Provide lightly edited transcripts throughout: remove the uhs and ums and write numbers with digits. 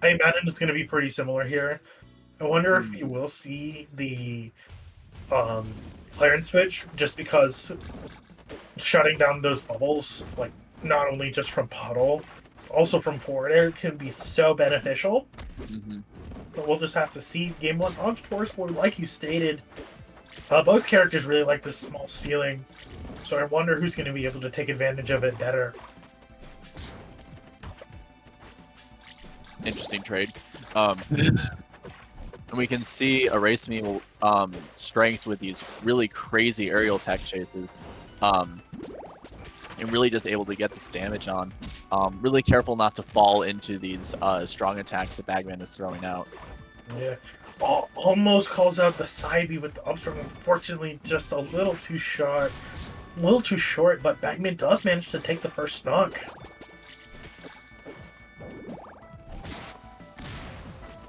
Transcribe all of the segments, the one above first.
I imagine it's going to be pretty similar here. I wonder if you Mm. will see the Clairen switch, just because shutting down those bubbles, like not only just from puddle, also from forward air, can be so beneficial. Mm-hmm. But we'll just have to see. Game 1 on Force 4, like you stated, both characters really like this small ceiling, so I wonder who's going to be able to take advantage of it better. Interesting trade. And we can see Erase Me strength with these really crazy aerial tech chases. And really just able to get this damage on. Really careful not to fall into these strong attacks that BagMan is throwing out. Yeah. Almost calls out the side B with the upstrong. Unfortunately, just a little too short. A little too short, but BagMan does manage to take the first stock.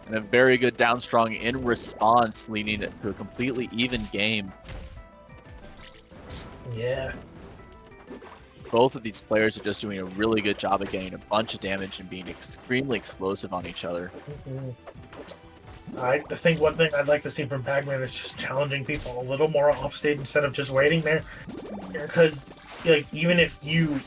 And a very good down strong in response, leading it to a completely even game. Yeah. Both of these players are just doing a really good job of getting a bunch of damage and being extremely explosive on each other. Mm-hmm. I think one thing I'd like to see from BagMan is just challenging people a little more off stage instead of just waiting there. Because, like, even if you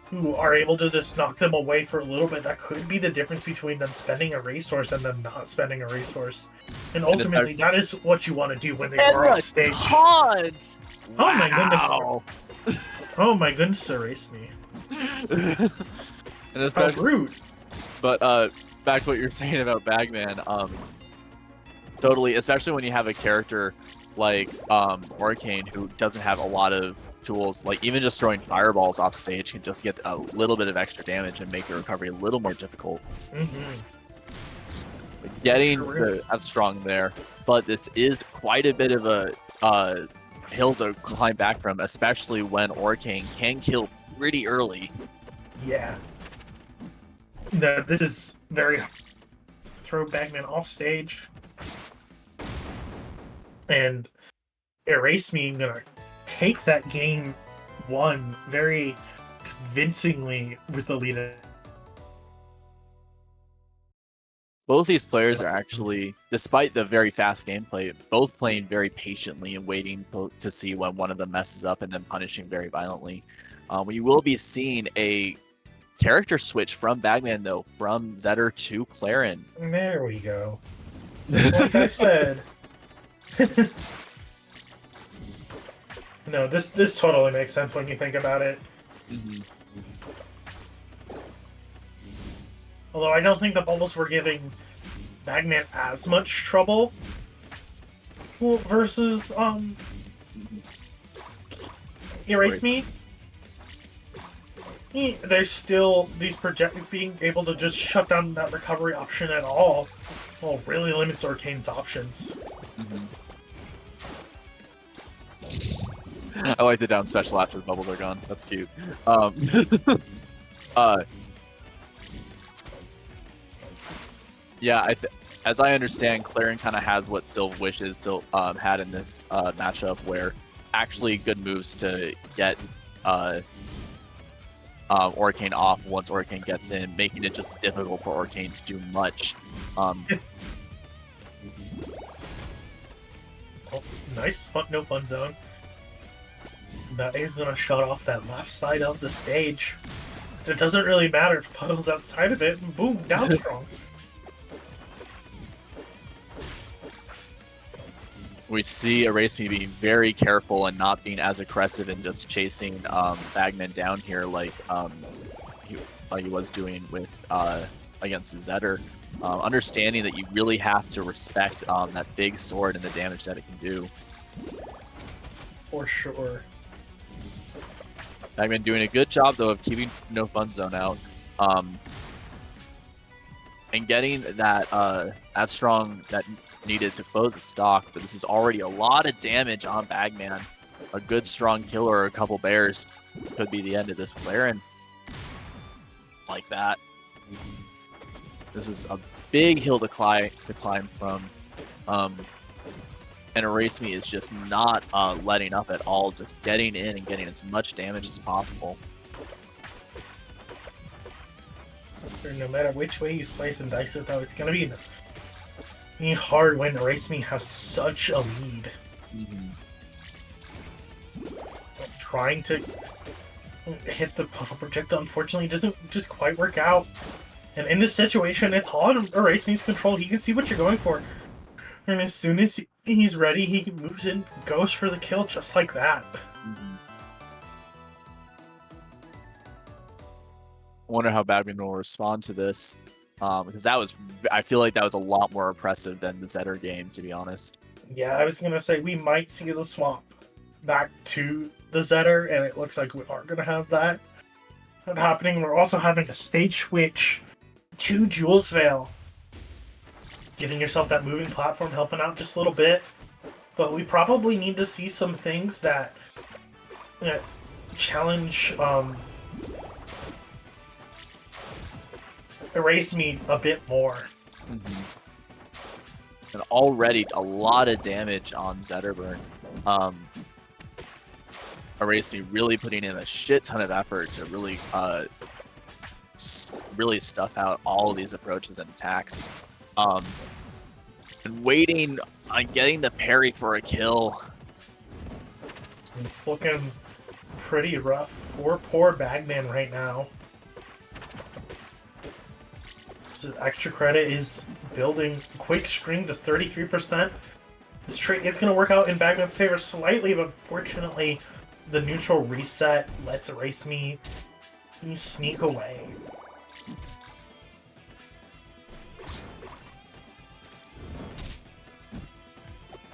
who are able to just knock them away for a little bit, that could be the difference between them spending a resource and them not spending a resource. And ultimately, that is what you want to do when they are off stage. Taunt! Oh my goodness. Oh my goodness, erase me. And especially, how rude. But back to what you're saying about BagMan, totally, especially when you have a character like Orcane who doesn't have a lot of tools, like even just throwing fireballs off stage can just get a little bit of extra damage and make the recovery a little more difficult. Getting the F strong there, but this is quite a bit of a hill to climb back from, especially when Orcane can kill pretty early. Yeah. No, this is very throw BagMan off stage. And Erase Me gonna take that game 1 very convincingly with the lead. Both these players are actually, despite the very fast gameplay, both playing very patiently and waiting to see when one of them messes up and then punishing very violently. We will be seeing a character switch from BagMan, though, from Zetter to Clairen. There we go. Just like I said. No, this totally makes sense when you think about it. Mm-hmm. Although I don't think the bubbles were giving BagMan as much trouble versus Erase Me. There's still these being able to just shut down that recovery option at all. Well, really limits Orcane's options. Mm-hmm. I like the down special after the bubbles are gone. That's cute. Yeah, as I understand, Clairen kind of has what Sylv wishes to had in this matchup, where actually good moves to get Orcane off once Orcane gets in, making it just difficult for Orcane to do much. Oh, nice no fun zone. That is gonna shut off that left side of the stage. It doesn't really matter if Puddle's outside of it. Boom, down strong. We see Erase Me being very careful and not being as aggressive and just chasing BagMan down here like he was doing with against Zetter. Understanding that you really have to respect that big sword and the damage that it can do. For sure. BagMan doing a good job though of keeping no fun zone out. And getting that strong that needed to close the stock, but this is already a lot of damage on BagMan. A good strong kill or a couple bears could be the end of this Clairen. Like that. This is a big hill to climb from. And Erase Me is just not letting up at all, just getting in and getting as much damage as possible. No matter which way you slice and dice it, though, it's gonna be hard when RRC has such a lead. Trying to hit the puddle projectile, unfortunately, doesn't just quite work out. And in this situation, it's all in RRC's control. He can see what you're going for. And as soon as he's ready, he moves in, goes for the kill just like that. I wonder how BagMan will respond to this. Because I feel like that was a lot more oppressive than the Zetter game, to be honest. Yeah, I was going to say we might see the swap back to the Zetter, and it looks like we are going to have that happening. We're also having a stage switch to Jules Veil. Giving yourself that moving platform, helping out just a little bit. But we probably need to see some things that challenge RRC a bit more. And already a lot of damage on Zetterburn. RRC really putting in a shit ton of effort to really stuff out all of these approaches and attacks. And waiting on getting the parry for a kill. It's looking pretty rough for poor BagMan right now. So extra credit is building quick string to 33%. This trait is going to work out in BagMan's favor slightly, but fortunately, the neutral reset lets RRC sneak away.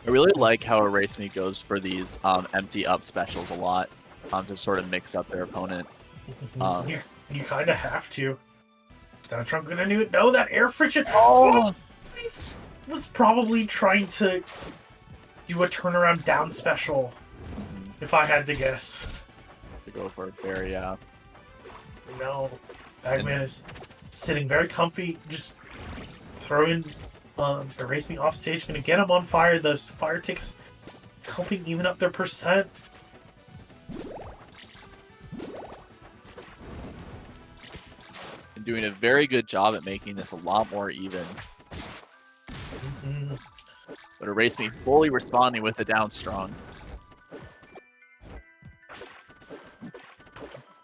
I really like how RRC goes for these empty up specials a lot to sort of mix up their opponent. You kind of have to. Is that Trump gonna do it? No, that air friction. Oh! He was probably trying to do a turnaround down special, if I had to guess. To go for a fair, yeah. No, BagMan is sitting very comfy, just throwing RRC off stage, gonna get him on fire. Those fire ticks helping even up their percent. And doing a very good job at making this a lot more even. But RRC fully responding with a down strong.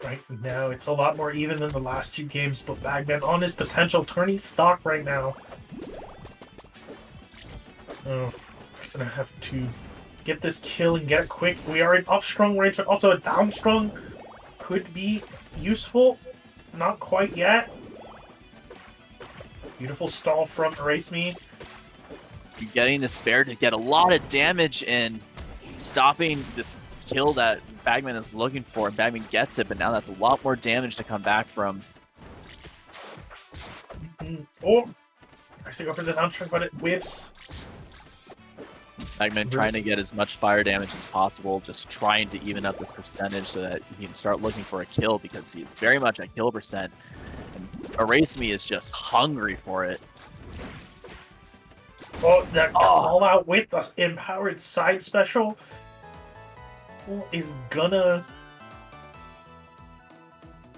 Right now, it's a lot more even than the last two games, but BagMan on his potential turning stock right now. Oh, gonna have to get this kill and get it quick. We are in up strong range, but also a down strong could be useful. Not quite yet. Beautiful stall from RRC. Getting this bear to get a lot of damage in, stopping this kill that BagMan is looking for. BagMan gets it, but now that's a lot more damage to come back from. Oh, I should go for the down strong, but it whiffs. BagMan trying to get as much fire damage as possible, just trying to even up this percentage so that he can start looking for a kill, because he's very much at kill percent. And RRC is just hungry for it. Oh, that call out with the empowered side special is gonna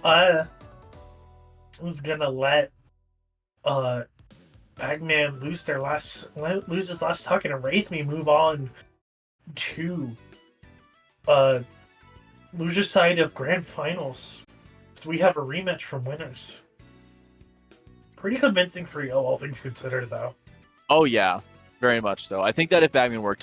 let BagMan lose his last tuck, and RRC move on to loser side of grand finals. So we have a rematch from winners. Pretty convincing 3-0, all things considered, though. Oh yeah, very much so. I think that if BagMan worked